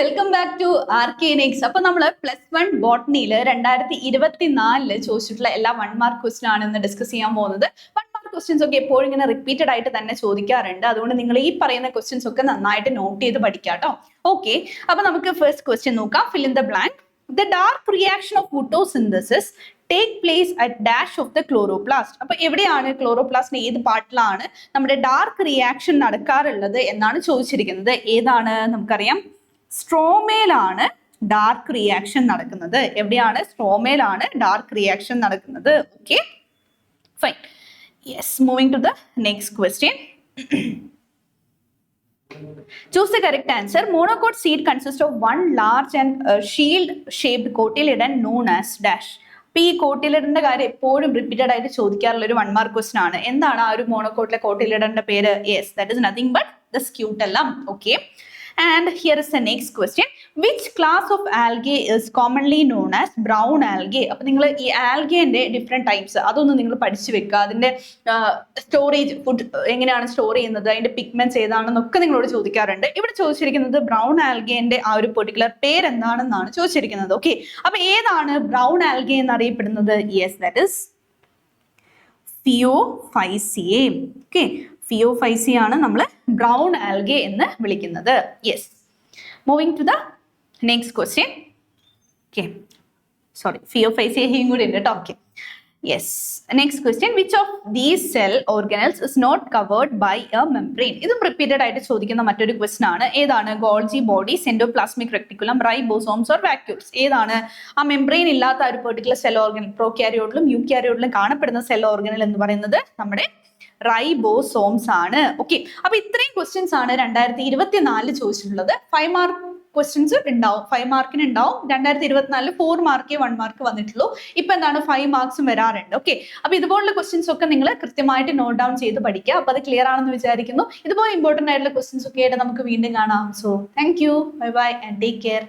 Welcome back to ആർക്കേനിക്സ്. അപ്പൊ നമ്മള് +1 ബോട്ടണിയില് 2024 ചോദിച്ചിട്ടുള്ള എല്ലാ 1 മാർക്ക് ക്വസ്റ്റ്യൻ ആണ് ഇന്ന് ഡിസ്കസ് ചെയ്യാൻ പോകുന്നത്. 1 മാർക്ക് ക്വസ്റ്റ്യൻസ് ഒക്കെ എപ്പോഴും ഇങ്ങനെ റിപ്പീറ്റഡ് ആയിട്ട് തന്നെ ചോദിക്കാറുണ്ട്. അതുകൊണ്ട് നിങ്ങൾ ഈ പറയുന്ന ക്വസ്റ്റ്യൻസ് ഒക്കെ നന്നായിട്ട് നോട്ട് ചെയ്ത് പഠിക്കാട്ടോ. ഓക്കെ, അപ്പൊ നമുക്ക് ഫസ്റ്റ് ക്വസ്റ്റ്യൻ നോക്കാം. Fill in the blank. The dark reaction of photosynthesis take place at dash of the chloroplast. അപ്പൊ എവിടെയാണ് ക്ലോറോപ്ലാസ്റ്റിന്റെ ഏത് പാർട്ടിലാണ് നമ്മുടെ ഡാർക്ക് റിയാക്ഷൻ നടക്കാറുള്ളത് എന്നാണ് ചോദിച്ചിരിക്കുന്നത്. ഏതാണ് നമുക്കറിയാം, സ്ട്രോമയിലാണ് ഡാർക്ക് റിയാക്ഷൻ നടക്കുന്നത്. എവിടെയാണ്? സ്ട്രോമയിലാണ് ഡാർക്ക് റിയാക്ഷൻ നടക്കുന്നത്. Okay, fine. Yes, moving to the next question. Choose the correct answer. Monocot seed consists of one large and shield-shaped cotyledon known as dash. അപ്പൊ ഈ കോട്ടിലിഡന്റെ കാര്യം എപ്പോഴും റിപ്പീറ്റഡ് ആയിട്ട് ചോദിക്കാറുള്ള ഒരു 1 മാർക്ക് ക്വസ്റ്റൻ ആണ്. എന്താണ് ആ ഒരു മോണോകോട്ടിലെ കോട്ടിലിഡന്റെ പേര്? Yes, that is nothing but the scutellum. Okay, and here is the next question. Which class of algae is commonly known as brown algae? അപ്പോൾ നിങ്ങൾ ഈ ആൽഗേന്റെ ഡിഫറെന്റ് ടൈപ്സ് അതൊന്നും നിങ്ങൾ പഠിച്ചു വെക്കുക. അതിന്റെ സ്റ്റോറേജ്, ഫുഡ് എങ്ങനെയാണ് സ്റ്റോർ ചെയ്യുന്നത്, അതിന്റെ പിഗ്മെന്റ്സ് ഏതാണെന്നൊക്കെ നിങ്ങളോട് ചോദിക്കാറുണ്ട്. ഇവിടെ ചോദിച്ചിരിക്കുന്നത് ബ്രൗൺ ആൽഗേന്റെ ആ ഒരു പെർട്ടിക്കുലർ പേര് എന്താണെന്നാണ് ചോദിച്ചിരിക്കുന്നത്. ഓക്കെ, അപ്പൊ ഏതാണ് ബ്രൗൺ ആൽഗേ എന്നറിയപ്പെടുന്നത്? Yes, that is Phaeophyceae. Okay, Phaeophyceae ആണ് നമ്മൾ ബ്രൗൺ ആൽഗേ എന്ന് വിളിക്കുന്നത്. Yes, moving to the next question. Okay, sorry, ഫിയോഫൈസിയയും കൂടി ഉണ്ട് കേട്ടോ. Okay, yes, next question. Which of these cell organelles is not covered by a membrane? ഇതും repeated ആയിട്ട് ചോദിക്കുന്ന മറ്റൊരു ക്വസ്റ്റൻ ആണ്. ഏതാണ്? Golgi body, endoplasmic reticulum, ribosomes or vacuoles. ഏതാണ് ആ മെംബ്രെയിൻ ഇല്ലാത്ത ഒരു പെർട്ടിക്കുലർ സെൽ ഓർഗനൽ? പ്രോക്യാരിയോട്ടിലും യൂക്യാരിയോട്ടിലും കാണപ്പെടുന്ന സെൽ ഓർഗനൽ എന്ന് പറയുന്നത് നമ്മുടെ റൈബോസോംസ് ആണ്. ഓക്കെ, അപ്പൊ ഇത്രയും ക്വസ്റ്റ്യൻസ് ആണ് 2024 ചോദിച്ചിട്ടുള്ളത്. 5 മാർക്ക് ക്വസ്റ്റ്യൻസ് ഉണ്ടാവും, 5 മാർക്കിന് ഉണ്ടാവും. 2024 4 മാർക്ക് 1 മാർക്ക് വന്നിട്ടുള്ളൂ. ഇപ്പൊ എന്താണ് 5 മാർക്സും വരാറുണ്ട്. ഓക്കെ, അപ്പൊ ഇതുപോലുള്ള ക്വസ്റ്റ്യൻസ് ഒക്കെ നിങ്ങൾ കൃത്യമായിട്ട് നോട്ട് ഡൗൺ ചെയ്ത് പഠിക്കുക. അപ്പൊ അത് ക്ലിയർ ആണെന്ന് വിചാരിക്കുന്നു. ഇതുപോലെ ഇമ്പോർട്ടന്റ് ആയിട്ടുള്ള ക്വസ്റ്റ്യൻസ് ഒക്കെ ആയിട്ട് നമുക്ക് വീണ്ടും കാണാം. So thank you, bye bye and take care.